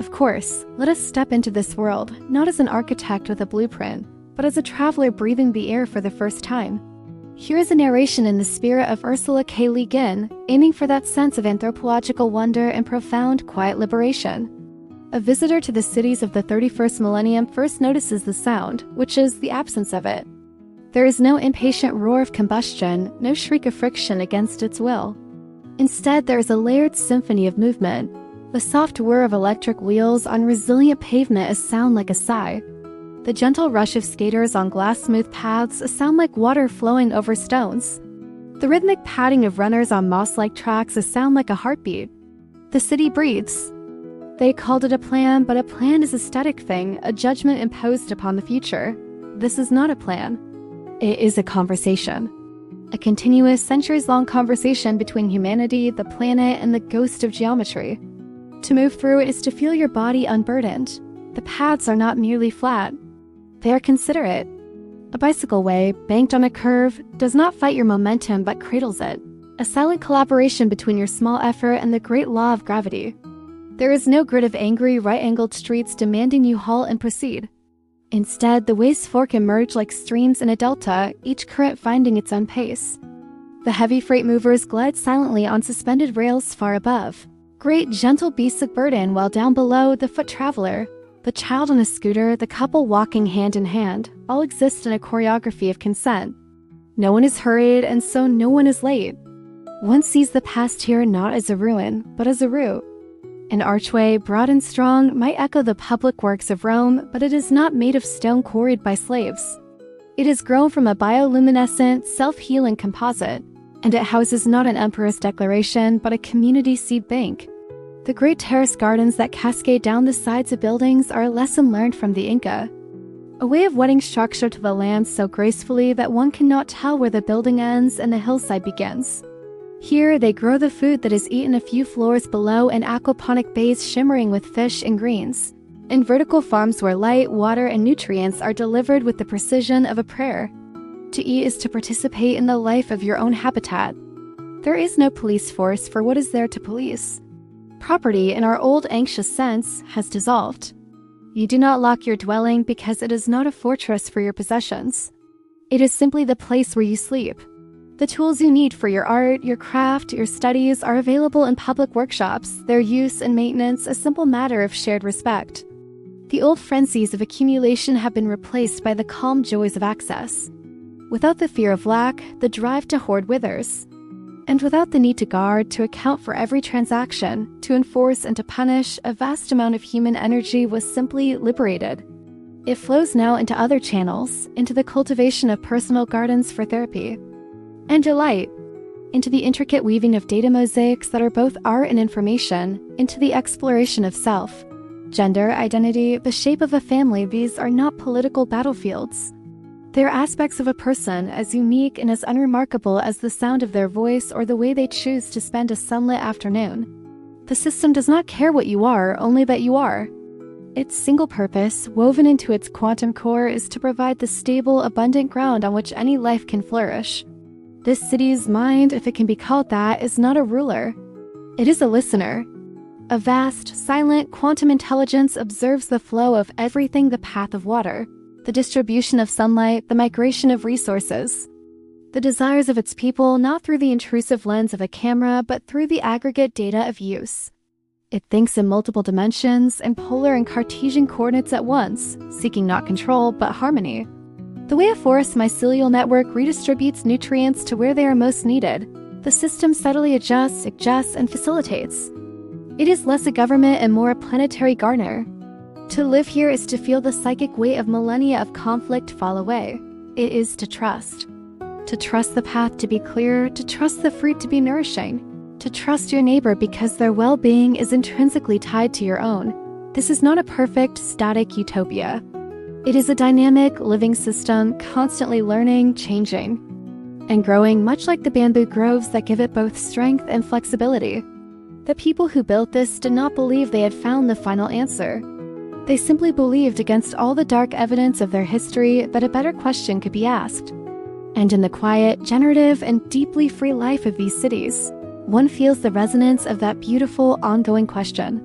Of course, let us step into this world, not as an architect with a blueprint, but as a traveler breathing the air for the first time. Here is a narration in the spirit of Ursula K. Le Guin, aiming for that sense of anthropological wonder and profound, quiet liberation. A visitor to the cities of the 31st millennium first notices the sound, which is the absence of it. There is no impatient roar of combustion, no shriek of friction against its will. Instead, there is a layered symphony of movement. The soft whir of electric wheels on resilient pavement is sound like a sigh. The gentle rush of skaters on glass-smooth paths sound like water flowing over stones. The rhythmic padding of runners on moss-like tracks sound like a heartbeat. The city breathes. They called it a plan, but a plan is a static thing, a judgment imposed upon the future. This is not a plan. It is a conversation. A continuous, centuries-long conversation between humanity, the planet, and the ghost of geometry. To move through it is to feel your body unburdened. The paths are not merely flat. They are considerate. A bicycle way, banked on a curve, does not fight your momentum but cradles it. A silent collaboration between your small effort and the great law of gravity. There is no grid of angry, right-angled streets demanding you halt and proceed. Instead, the ways fork and merge like streams in a delta, each current finding its own pace. The heavy freight movers glide silently on suspended rails far above. Great, gentle beasts of burden, while down below, the foot traveler, the child on a scooter, the couple walking hand in hand, all exist in a choreography of consent. No one is hurried, and so no one is late. One sees the past here not as a ruin, but as a route. An archway, broad and strong, might echo the public works of Rome, but it is not made of stone quarried by slaves. It is grown from a bioluminescent, self-healing composite, and it houses not an emperor's declaration, but a community seed bank. The great terrace gardens that cascade down the sides of buildings are a lesson learned from the Inca. A way of wedding structure to the land so gracefully that one cannot tell where the building ends and the hillside begins. Here, they grow the food that is eaten a few floors below in aquaponic bays shimmering with fish and greens, in vertical farms where light, water, and nutrients are delivered with the precision of a prayer. To eat is to participate in the life of your own habitat. There is no police force for what is there to police. Property, in our old anxious sense, has dissolved. You do not lock your dwelling because it is not a fortress for your possessions. It is simply the place where you sleep. The tools you need for your art, your craft, your studies are available in public workshops, their use and maintenance a simple matter of shared respect. The old frenzies of accumulation have been replaced by the calm joys of access. Without the fear of lack, the drive to hoard withers. And without the need to guard, to account for every transaction, to enforce and to punish, a vast amount of human energy was simply liberated. It flows now into other channels, into the cultivation of personal gardens for therapy. And delight, into the intricate weaving of data mosaics that are both art and information, into the exploration of self. Gender, identity, the shape of a family, these are not political battlefields. They are aspects of a person as unique and as unremarkable as the sound of their voice or the way they choose to spend a sunlit afternoon. The system does not care what you are, only that you are. Its single purpose, woven into its quantum core, is to provide the stable, abundant ground on which any life can flourish. This city's mind, if it can be called that, is not a ruler. It is a listener. A vast, silent, quantum intelligence observes the flow of everything, the path of water, the distribution of sunlight, the migration of resources, the desires of its people, not through the intrusive lens of a camera, but through the aggregate data of use. It thinks in multiple dimensions, in polar and Cartesian coordinates at once, seeking not control, but harmony. The way a forest mycelial network redistributes nutrients to where they are most needed, the system subtly adjusts, adjusts, and facilitates. It is less a government and more a planetary gardener. To live here is to feel the psychic weight of millennia of conflict fall away. It is to trust. To trust the path to be clear, to trust the fruit to be nourishing, to trust your neighbor because their well-being is intrinsically tied to your own. This is not a perfect, static utopia. It is a dynamic, living system, constantly learning, changing, and growing, much like the bamboo groves that give it both strength and flexibility. The people who built this did not believe they had found the final answer. They simply believed against all the dark evidence of their history that a better question could be asked. And in the quiet, generative, and deeply free life of these cities, one feels the resonance of that beautiful, ongoing question.